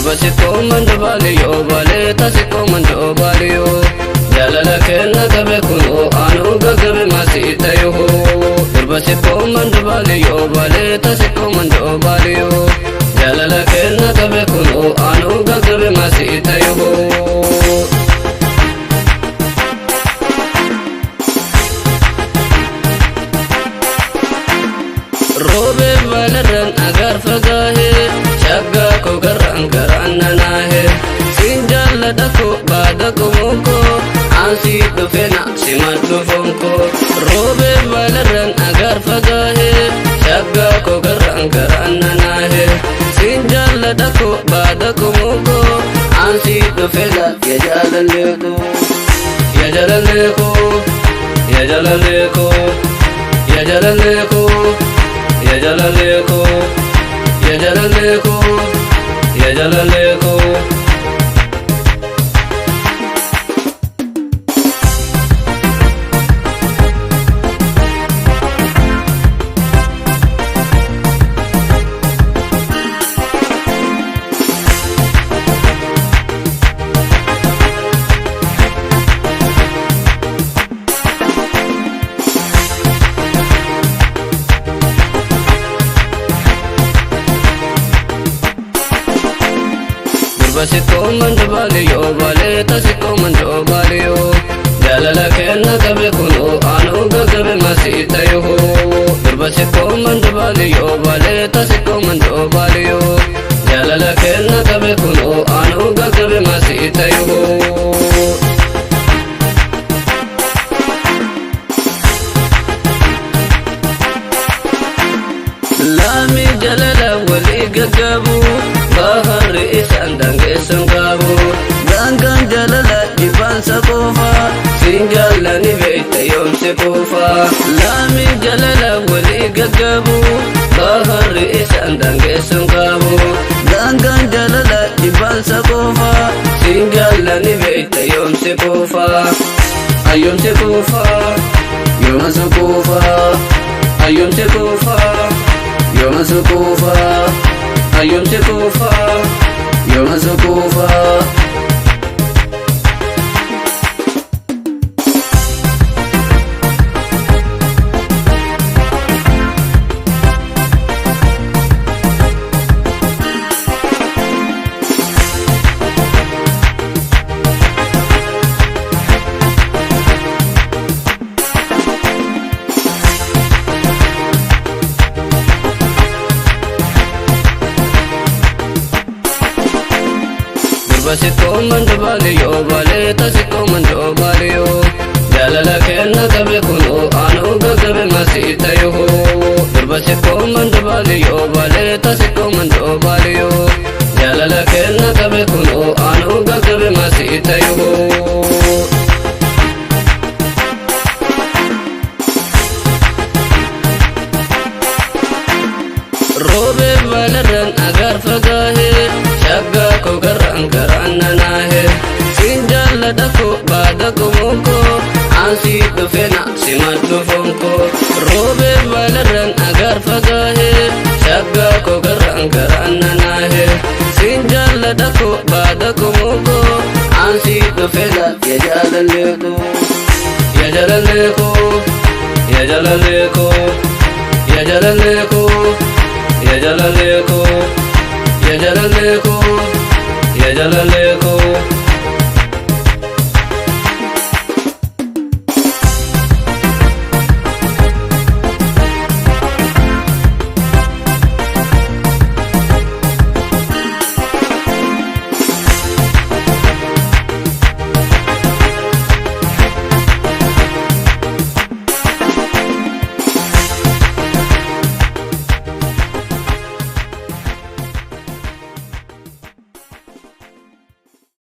Sikkoo mandabaaliyoo balee tasikkoo mandabaaliyoo jaalala kenna qabe kunoo aanuu gaggabe maasii ta'eehoo durba sikkoo mandabaaliyoo balee tasikkoo mandabaaliyoo jaalala kenna qabe kunoo aanuu gaggabe maasii ta'eehoo. Roobe balarran agar fagaahe shaggaa koo garaan garaan nanaahe siin jaalladha koo baada qomoo aansii dhufe na simadhu fonko. Roobe balarran agar fagaahe shaggaa koo garaan garaan nanaahe siin jaalladha koo baada qomoo aansii dhufe na ya jaalalleeko ya jaalalleeko ya jaalalleeko ya jaalalleeko. Ya jalaleko, ya jalaleko, ya jalaleko. Sikkoo mandabaaliyoo balee tasikkoo mandabaaliyoo jaalala kenna qabe kunoo aanuu gaggabe maasii ta'eehoo durba sikkoo mandabaaliyoo balee tasikkoo mandabaaliyoo jaalala kenna qabe kunoo aanuu gaggabe maasii ta'eehoo. Laami jalala walii gaggabu baharri isaan dangeessan qabu gangaan jalala jibaansa qofa siin jaallani beekta yoomse qofa. Laami jalala walii gaggabu baharri isaan dangeessan qabu gangaan jalala jibaansa qofa siin jaallani beekta yoomse qofa. Ayoomse qofa yoomse qofa ayoomse qofa yoomse qofa ayoomse qofa yoomse qofa. Sikkoo mandabaaliyoo balee tasikkoo mandabaaliyoo jaalala kenna qabe kunoo aanuu gaggabe maasii ta'eehoo durba sikkoo mandabaaliyoo balee tasikkoo mandabaaliyoo jaalala kenna qabe kunoo aanuu gaggabe maasii ta'eehoo. Roobe balarran agar fagaahe shaggaa koo garaan garaan nanaahe siin jaalladha koo baada qomoo aansii dhufe na simadhu fonko. Roobe balarran agar fagaahe shaggaa koo garaan garaan nanaahe siin jaalladha koo baada qomoo aansii dhufe na ya jaalalleeko ya jaalalleeko ya jaalalleeko ya jaalalleeko. Ya jalaleko, ya jalaleko, ya jalaleko.